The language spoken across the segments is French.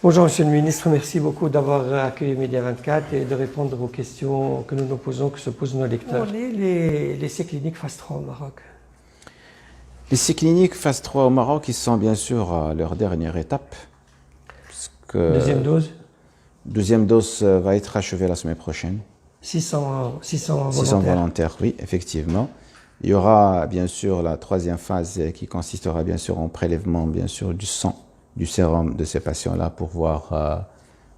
Bonjour Monsieur le Ministre, merci beaucoup d'avoir accueilli Média 24 et de répondre aux questions que nous nous posons, que se posent nos lecteurs. On est les essais cliniques phase 3 au Maroc. Les essais cliniques phase 3 au Maroc, ils sont bien sûr à leur dernière étape. Deuxième dose? Deuxième dose va être achevée la semaine prochaine. 600 volontaires. 600 volontaires, oui, effectivement. Il y aura bien sûr la troisième phase qui consistera bien sûr en prélèvement bien sûr du sang, du sérum de ces patients-là pour voir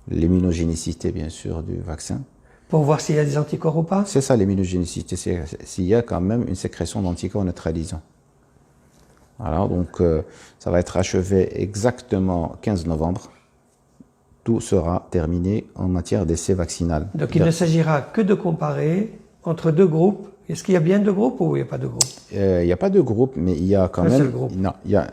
l'immunogénicité bien sûr du vaccin. Pour voir s'il y a des anticorps ou pas? C'est ça l'immunogénicité, s'il y a quand même une sécrétion d'anticorps neutralisants. Voilà, donc ça va être achevé exactement 15 novembre. Tout sera terminé en matière d'essai vaccinal. Donc il ne s'agira que de comparer entre deux groupes. Est-ce qu'il y a bien deux groupes ou il n'y a pas de groupe? Il n'y a pas de groupe, mais il y a quand même... Un seul groupe. Non, il y a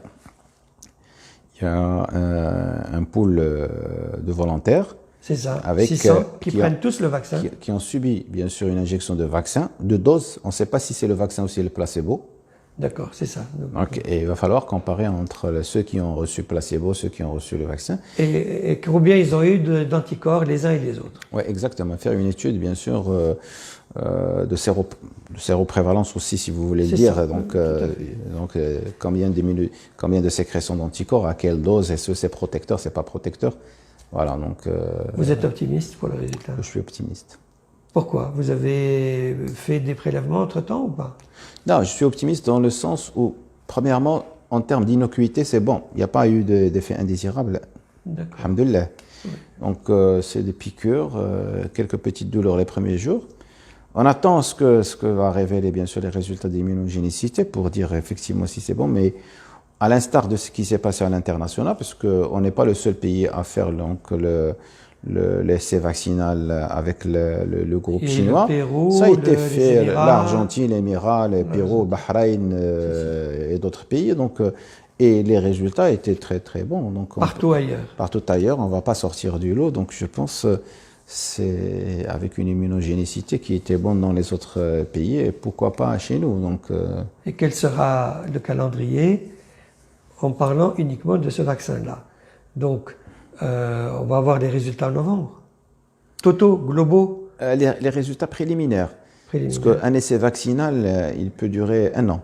un pool de volontaires. C'est ça, avec, 600 qui prennent tous le vaccin. Qui ont subi, bien sûr, une injection de vaccin, de dose. On ne sait pas si c'est le vaccin ou si c'est le placebo. D'accord, c'est ça. Donc, et il va falloir comparer entre ceux qui ont reçu placebo, ceux qui ont reçu le vaccin. Et combien ils ont eu d'anticorps les uns et les autres. Oui, exactement. Faire une étude, bien sûr, de séroprévalence aussi, si vous voulez le dire. Ça, donc, combien de sécrétions d'anticorps, à quelle dose, est-ce que c'est protecteur, c'est pas protecteur. Voilà, donc... Vous êtes optimiste pour le résultat? Je suis optimiste. Pourquoi? Vous avez fait des prélèvements entre-temps ou pas? Non, je suis optimiste dans le sens où, premièrement, en termes d'innocuité, c'est bon. Il n'y a pas eu d'effet indésirable. D'accord. Alhamdoulilah. Oui. Donc, c'est des piqûres, quelques petites douleurs les premiers jours. On attend ce que va révéler, bien sûr, les résultats d'immunogénicité pour dire effectivement si c'est bon, mais à l'instar de ce qui s'est passé à l'international, parce qu'on n'est pas le seul pays à faire donc, l'essai vaccinal avec le groupe chinois. Le Pérou, ça a été fait, l'Argentine, l'Émirat, le Pérou, Bahreïn et d'autres pays. Donc, et les résultats étaient très très bons. Donc, partout ailleurs. Partout ailleurs, on ne va pas sortir du lot. Donc je pense c'est avec une immunogénicité qui était bonne dans les autres pays et pourquoi pas chez nous. Donc, Et quel sera le calendrier en parlant uniquement de ce vaccin-là? Donc, on va avoir les résultats en novembre. Totaux, globaux? Les résultats préliminaires. Parce qu'un essai vaccinal, il peut durer 1 an.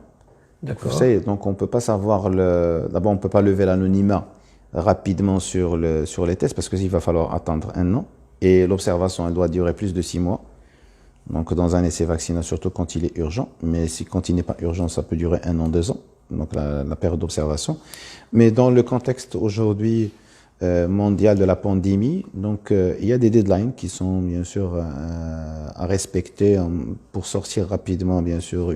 D'accord. Donc on ne peut pas savoir, d'abord on ne peut pas lever l'anonymat rapidement sur les tests parce qu'il va falloir attendre 1 an. Et l'observation, elle doit durer plus de 6 mois. Donc dans un essai vaccinal, surtout quand il est urgent. Mais quand il n'est pas urgent, ça peut durer 1 an, 2 ans. Donc la période d'observation. Mais dans le contexte aujourd'hui mondial de la pandémie, donc il y a des deadlines qui sont bien sûr à respecter pour sortir rapidement bien sûr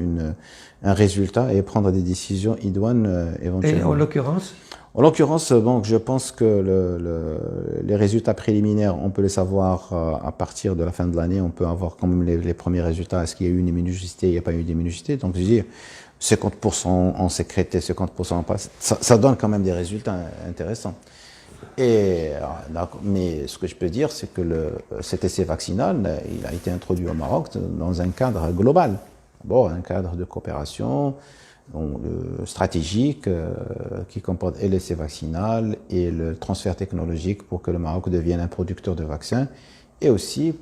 un résultat et prendre des décisions idoines éventuellement. Et en l'occurrence? En l'occurrence, bon, je pense que les résultats préliminaires, on peut les savoir à partir de la fin de l'année. On peut avoir quand même les premiers résultats. Est-ce qu'il y a eu une immunogénicité? Il n'y a pas eu d'immunogénicité. Donc je dis 50% en sécrété, 50% en passe. Ça donne quand même des résultats intéressants. Mais ce que je peux dire, c'est que cet essai vaccinal, il a été introduit au Maroc dans un cadre global. Bon, un cadre de coopération stratégique qui comporte et l'essai vaccinal et le transfert technologique pour que le Maroc devienne un producteur de vaccins et aussi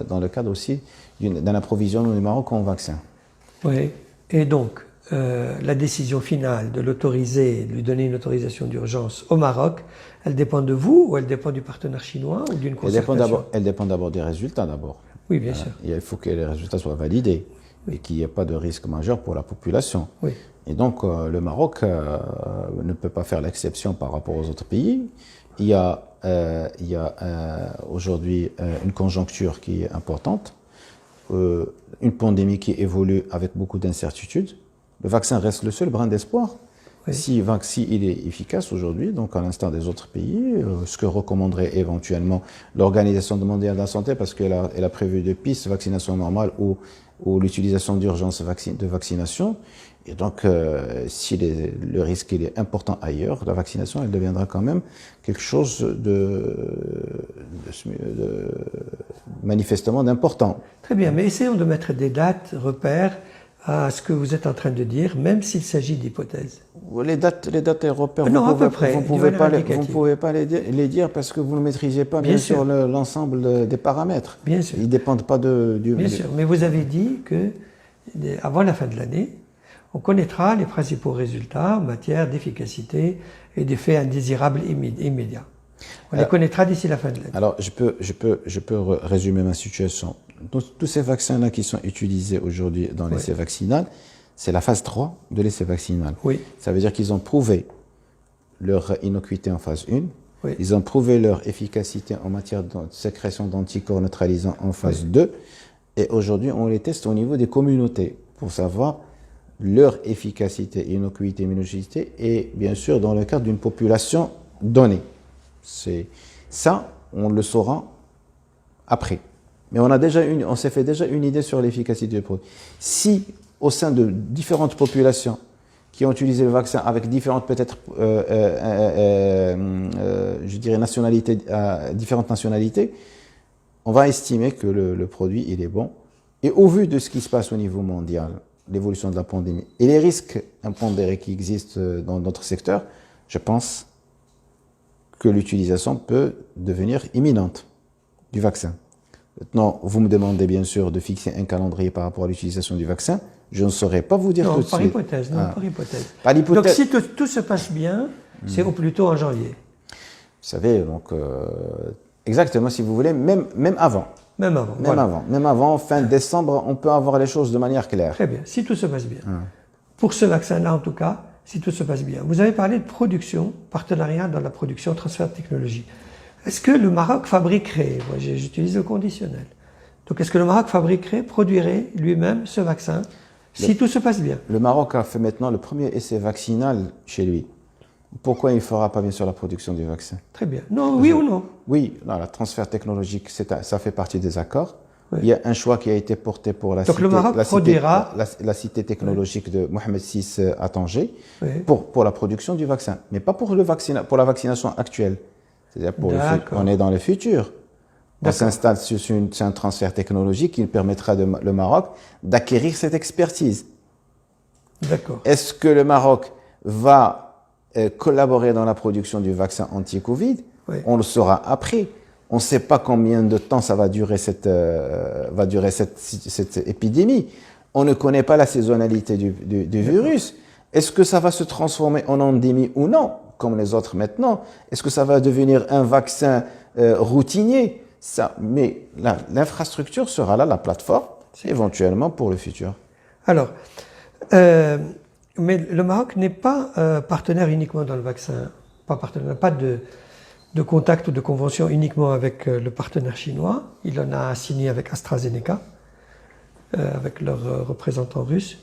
dans le cadre aussi d'un approvisionnement du Maroc en vaccins. Oui, et donc la décision finale de l'autoriser, de lui donner une autorisation d'urgence au Maroc, elle dépend de vous ou elle dépend du partenaire chinois ou d'une concertation? Elle dépend d'abord des résultats d'abord. Oui, bien sûr. Il faut que les résultats soient validés et qu'il n'y ait pas de risque majeur pour la population. Oui. Et donc le Maroc ne peut pas faire l'exception par rapport aux autres pays. Il y a aujourd'hui une conjoncture qui est importante, une pandémie qui évolue avec beaucoup d'incertitudes. Le vaccin reste le seul brin d'espoir. Oui. Si il est efficace aujourd'hui, donc à l'instar des autres pays, ce que recommanderait éventuellement l'Organisation mondiale de la santé, parce qu'elle a prévu des pistes, vaccination normale ou l'utilisation d'urgence de vaccination. Et donc, si le risque il est important ailleurs, la vaccination, elle deviendra quand même quelque chose de manifestement d'important. Très bien, mais essayons de mettre des dates, repères. à ce que vous êtes en train de dire, même s'il s'agit d'hypothèses? Les dates européennes, Non, vous à peu près, ne d'une pouvez, manière pas les, indicative. vous ne pouvez pas les dire parce que vous ne maîtrisez pas, Bien bien sûr. sûr, l'ensemble des paramètres. Bien sûr. Ils ne dépendent pas du... Bien sûr, mais vous avez dit que avant la fin de l'année, on connaîtra les principaux résultats en matière d'efficacité et d'effets indésirables immédiats. On les connaîtra d'ici la fin de l'année. Alors, je peux résumer ma situation. Tous ces vaccins-là qui sont utilisés aujourd'hui dans l'essai vaccinal, c'est la phase 3 de l'essai vaccinal. Oui. Ça veut dire qu'ils ont prouvé leur innocuité en phase 1, Oui. ils ont prouvé leur efficacité en matière de sécrétion d'anticorps neutralisants en phase 2, et aujourd'hui on les teste au niveau des communautés pour savoir leur efficacité, innocuité, immunogénicité, et bien sûr dans le cadre d'une population donnée. Ça, on le saura après. Mais on s'est fait déjà une idée sur l'efficacité du produit. Si, au sein de différentes populations qui ont utilisé le vaccin avec différentes, peut-être, je dirais, différentes nationalités, on va estimer que le produit, il est bon. Et au vu de ce qui se passe au niveau mondial, l'évolution de la pandémie et les risques impondérés qui existent dans notre secteur, je pense que l'utilisation peut devenir imminente du vaccin. Maintenant, vous me demandez bien sûr de fixer un calendrier par rapport à l'utilisation du vaccin. Je ne saurais pas vous dire tout de suite. Par hypothèse, non, par hypothèse. Par hypothèse. Donc si tout se passe bien, c'est au plus tôt en janvier. Vous savez, donc, exactement, si vous voulez, même avant. Même avant. Même avant, fin décembre, on peut avoir les choses de manière claire. Très bien, si tout se passe bien. Pour ce vaccin-là, en tout cas, si tout se passe bien. Vous avez parlé de production, partenariat dans la production, transfert de technologie. Est-ce que le Maroc fabriquerait, moi j'utilise le conditionnel, donc est-ce que le Maroc fabriquerait, produirait lui-même ce vaccin, si tout se passe bien? Le Maroc a fait maintenant le premier essai vaccinal chez lui. Pourquoi il ne fera pas bien sûr la production du vaccin? Très bien. Non, oui ou non? Oui, le transfert technologique, ça fait partie des accords. Oui. Il y a un choix qui a été porté pour la, donc cité, le Maroc produira... la cité technologique de Mohamed VI à Tanger Oui. pour la production du vaccin, mais pas pour la vaccination actuelle. C'est-à-dire on est dans le futur. On s'installe sur un transfert technologique qui permettra le Maroc d'acquérir cette expertise. D'accord. Est-ce que le Maroc va collaborer dans la production du vaccin anti-Covid? Oui. On le saura après. On ne sait pas combien de temps ça va durer cette épidémie. On ne connaît pas la saisonnalité du virus. Est-ce que ça va se transformer en endémie ou non, comme les autres maintenant? Est-ce que ça va devenir un vaccin routinier? Mais l'infrastructure sera là, la plateforme, éventuellement pour le futur. Alors, mais le Maroc n'est pas partenaire uniquement dans le vaccin, pas de contact ou de convention uniquement avec le partenaire chinois. Il en a signé avec AstraZeneca, avec leur représentant russe.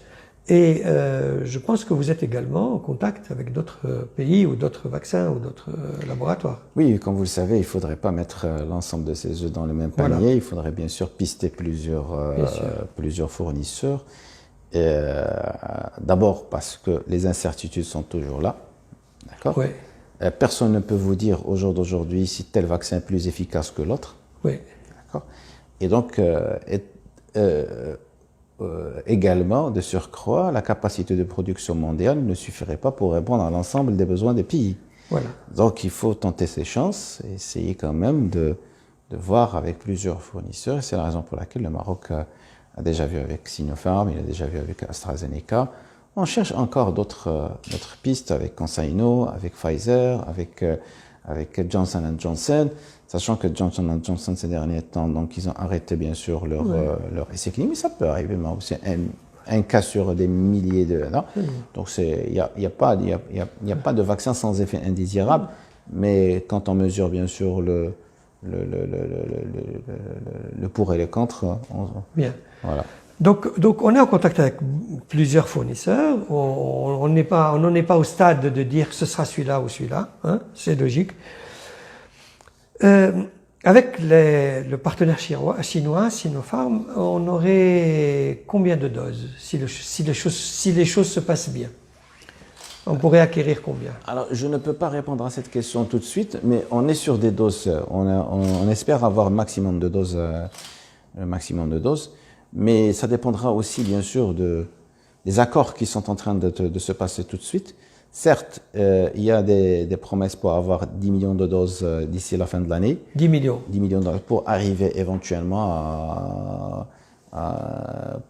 Et je pense que vous êtes également en contact avec d'autres pays ou d'autres vaccins ou d'autres laboratoires. Oui, comme vous le savez, il ne faudrait pas mettre l'ensemble de ces œufs dans le même panier. Voilà. Il faudrait bien sûr pister plusieurs fournisseurs. D'abord parce que les incertitudes sont toujours là. D'accord ? Oui. Personne ne peut vous dire au jour d'aujourd'hui si tel vaccin est plus efficace que l'autre. Oui. D'accord ? Et donc, également, de surcroît, la capacité de production mondiale ne suffirait pas pour répondre à l'ensemble des besoins des pays. Voilà. Donc, il faut tenter ses chances et essayer quand même de voir avec plusieurs fournisseurs. Et c'est la raison pour laquelle le Maroc a déjà vu avec Sinopharm, il a déjà vu avec AstraZeneca. On cherche encore d'autres pistes avec CanSino, avec Pfizer, avec Johnson & Johnson, sachant que Johnson & Johnson ces derniers temps, donc ils ont arrêté bien sûr leur essai clinique, mais ça peut arriver, mais c'est un cas sur des milliers de... Non. Donc il n'y a pas de vaccin sans effet indésirable, mais quand on mesure bien sûr le pour et le contre, bien. Voilà. Donc on est en contact avec plusieurs fournisseurs, on n'en est pas au stade de dire que ce sera celui-là ou celui-là, hein, c'est logique. Avec le partenaire chinois, Sinopharm, on aurait combien de doses si les choses se passent bien? On pourrait acquérir combien? Alors, je ne peux pas répondre à cette question tout de suite, mais on est sur des doses. On espère avoir le maximum de doses, mais ça dépendra aussi, bien sûr, de des accords qui sont en train de se passer tout de suite. Certes, il y a des promesses pour avoir 10 millions de doses d'ici la fin de l'année. 10 millions. 10 millions de doses pour arriver éventuellement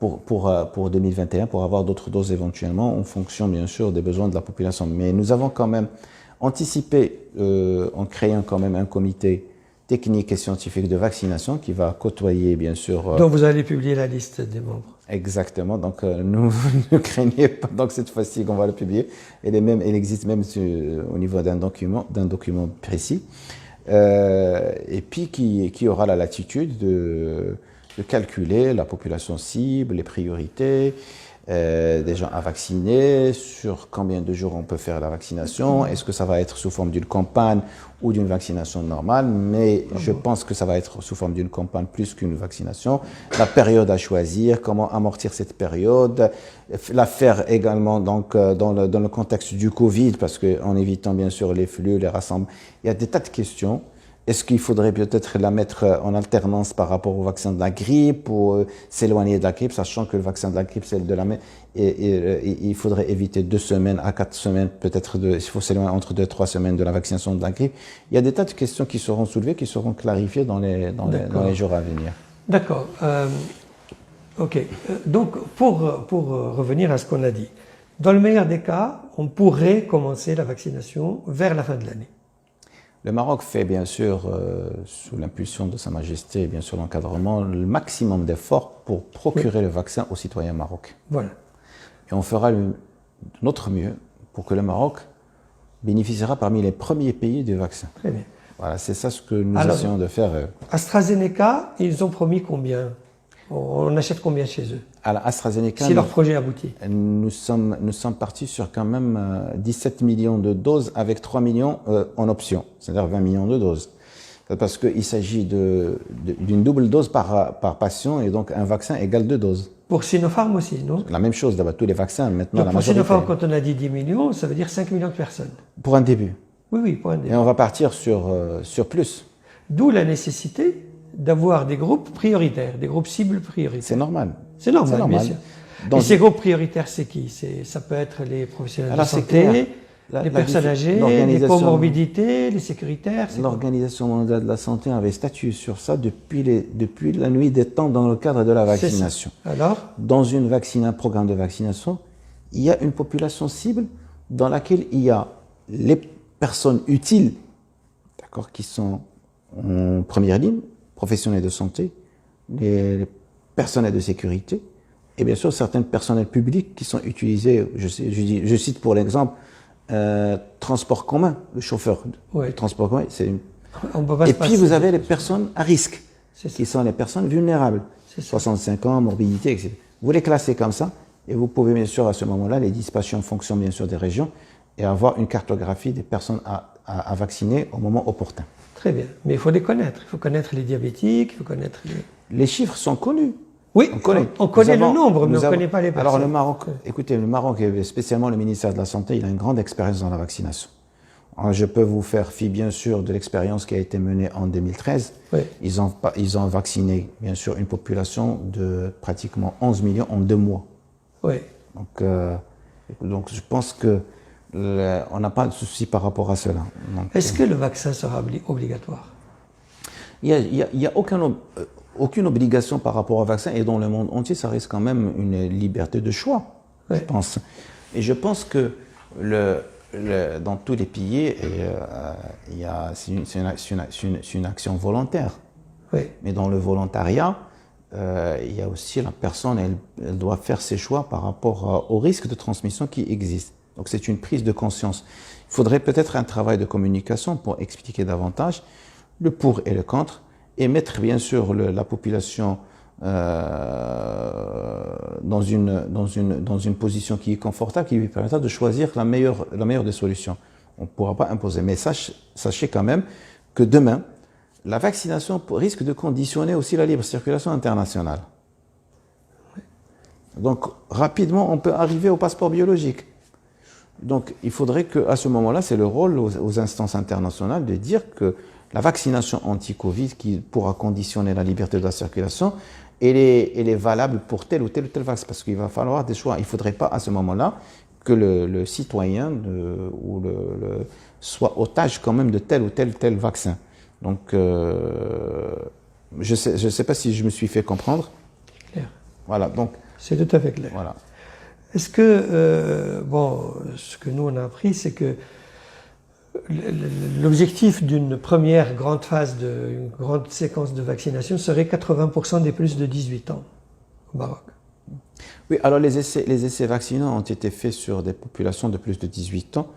pour 2021, pour avoir d'autres doses éventuellement, en fonction bien sûr des besoins de la population. Mais nous avons quand même anticipé en créant quand même un comité technique et scientifique de vaccination qui va côtoyer bien sûr... Donc vous allez publier la liste des membres. Exactement, donc nous ne craignez pas donc cette fois-ci qu'on va le publier. Elle existe même au niveau d'un document précis. Et puis qui aura la latitude de calculer la population cible, les priorités, des gens à vacciner, sur combien de jours on peut faire la vaccination, est-ce que ça va être sous forme d'une campagne ou d'une vaccination normale, mais je pense que ça va être sous forme d'une campagne plus qu'une vaccination. La période à choisir, comment amortir cette période, la faire également donc dans le contexte du Covid, parce qu'en évitant bien sûr les flux, les rassemblements, il y a des tas de questions. Est-ce qu'il faudrait peut-être la mettre en alternance par rapport au vaccin de la grippe pour s'éloigner de la grippe, sachant que le vaccin de la grippe, c'est de la même, et il faudrait éviter 2 semaines à 4 semaines, peut-être il faut s'éloigner entre 2 et 3 semaines de la vaccination de la grippe. Il y a des tas de questions qui seront soulevées, qui seront clarifiées dans les jours à venir. D'accord. Ok. Donc, pour revenir à ce qu'on a dit, dans le meilleur des cas, on pourrait commencer la vaccination vers la fin de l'année. Le Maroc fait bien sûr, sous l'impulsion de Sa Majesté et bien sûr l'encadrement, le maximum d'efforts pour procurer le vaccin aux citoyens marocains. Voilà. Et on fera notre mieux pour que le Maroc bénéficiera parmi les premiers pays du vaccin. Très bien. Voilà, c'est ça ce que nous essayons de faire. AstraZeneca, ils ont promis combien? On achète combien chez eux? À l'AstraZeneca, si leur projet aboutit. Nous sommes partis sur quand même 17 millions de doses avec 3 millions en option, c'est-à-dire 20 millions de doses. Parce qu'il s'agit d'une double dose par patient et donc un vaccin égale 2 doses. Pour Sinopharm aussi, non? La même chose, d'abord tous les vaccins maintenant. Donc pour Sinopharm, quand on a dit 10 millions, ça veut dire 5 millions de personnes. Pour un début. Oui, pour un début. Et on va partir sur plus. D'où la nécessité d'avoir des groupes prioritaires, des groupes cibles prioritaires. C'est normal. C'est normal, bien sûr. Et ces groupes prioritaires, c'est qui? Ça peut être les professionnels de santé, les personnes âgées, les comorbidités, les sécuritaires. L'Organisation mondiale de la santé avait statué sur ça depuis la nuit des temps dans le cadre de la vaccination. Alors, dans un programme de vaccination, il y a une population cible dans laquelle il y a les personnes utiles, d'accord, qui sont en première ligne, professionnels de santé, les personnels de sécurité, et bien sûr certains personnels publics qui sont utilisés, je cite pour l'exemple, transport commun, le chauffeur du transport commun, et puis vous avez les personnes à risque, qui sont les personnes vulnérables, 65 ans, morbidité, etc. Vous les classez comme ça, et vous pouvez bien sûr à ce moment-là les dispatcher en fonction bien sûr des régions, et avoir une cartographie des personnes à vacciner au moment opportun. Très bien, mais il faut les connaître. Il faut connaître les diabétiques, il faut connaître les... Les chiffres sont connus. Oui, on connaît le nombre, mais on ne connaît pas les personnes. Alors le Maroc, écoutez, le Maroc, et spécialement le ministère de la Santé, il a une grande expérience dans la vaccination. Alors, je peux vous faire fi, bien sûr, de l'expérience qui a été menée en 2013. Oui. Ils ont vacciné, bien sûr, une population de pratiquement 11 millions en 2 mois. Oui. Donc je pense que on n'a pas de souci par rapport à cela. Est-ce que le vaccin sera obligatoire? Il n'y a aucune obligation par rapport au vaccin, et dans le monde entier, ça reste quand même une liberté de choix, je pense. Et je pense que dans tous les pays, c'est une action volontaire. Oui. Mais dans le volontariat, il y a aussi la personne, elle doit faire ses choix par rapport au risque de transmission qui existe. Donc c'est une prise de conscience. Il faudrait peut-être un travail de communication pour expliquer davantage le pour et le contre, et mettre bien sûr la population dans une position qui est confortable, qui lui permettra de choisir la meilleure des solutions. On ne pourra pas imposer. Mais sachez quand même que demain, la vaccination risque de conditionner aussi la libre circulation internationale. Donc rapidement, on peut arriver au passeport biologique. Donc il faudrait qu'à ce moment-là, c'est le rôle aux instances internationales de dire que la vaccination anti-Covid qui pourra conditionner la liberté de la circulation elle est valable pour tel ou tel vaccin, parce qu'il va falloir des choix. Il ne faudrait pas à ce moment-là que le citoyen soit otage quand même de tel ou tel vaccin. Donc, je sais pas si je me suis fait comprendre. Clair. Voilà, donc. C'est tout à fait clair. Voilà. Est-ce que, ce que nous on a appris, c'est que l'objectif d'une première grande phase, une grande séquence de vaccination serait 80% des plus de 18 ans au Maroc. Oui, alors les essais vaccinaux ont été faits sur des populations de plus de 18 ans.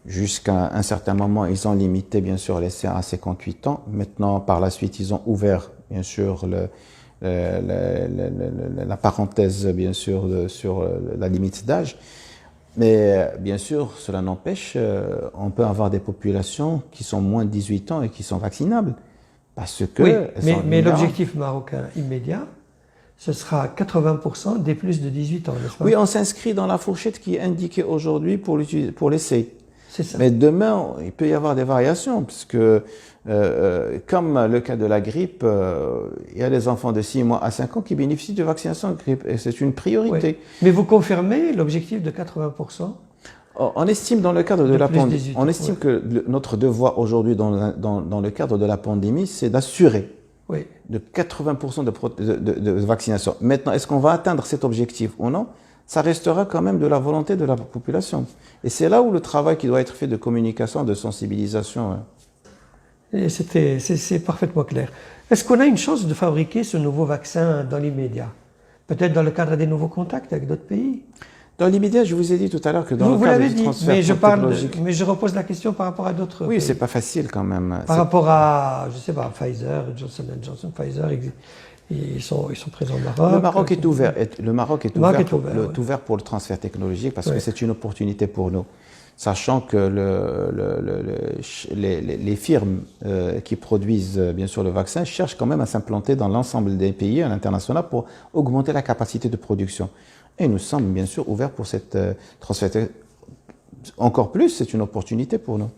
Jusqu'à un certain moment, ils ont limité bien sûr l'essai à 58 ans. Maintenant, par la suite, ils ont ouvert bien sûr la parenthèse bien sûr sur la limite d'âge. Mais bien sûr, cela n'empêche, on peut avoir des populations qui sont moins de 18 ans et qui sont vaccinables. Parce que oui, mais l'objectif marocain immédiat, ce sera 80% des plus de 18 ans, n'est-ce pas? Oui, on s'inscrit dans la fourchette qui est indiquée aujourd'hui pour l'essai. C'est ça. Mais demain, il peut y avoir des variations, puisque comme le cas de la grippe, il y a des enfants de 6 mois à 5 ans qui bénéficient de vaccination de grippe, et c'est une priorité. Oui. Mais vous confirmez l'objectif de 80%? On estime dans le cadre de la pandémie, on estime oui. que notre devoir aujourd'hui dans le cadre de la pandémie, c'est d'assurer oui. de 80% de vaccination. Maintenant, est-ce qu'on va atteindre cet objectif ou non? Ça restera quand même de la volonté de la population. Et c'est là où le travail qui doit être fait de communication, de sensibilisation. C'est parfaitement clair. Est-ce qu'on a une chance de fabriquer ce nouveau vaccin dans l'immédiat? Peut-être dans le cadre des nouveaux contacts avec d'autres pays? Dans l'immédiat, je vous ai dit tout à l'heure que dans le cadre du transfert technologique... mais je repose la question par rapport à d'autres Oui, pays. c'est pas facile quand même. Par rapport à, je sais pas, Pfizer, Johnson & Pfizer, ils sont présents au Maroc. Le Maroc est ouvert. Le Maroc est ouvert pour le transfert technologique parce que c'est une opportunité pour nous. Sachant que les firmes qui produisent bien sûr le vaccin cherchent quand même à s'implanter dans l'ensemble des pays à l'international pour augmenter la capacité de production. Et nous sommes bien sûr ouverts pour cette transfert. Encore plus, c'est une opportunité pour nous.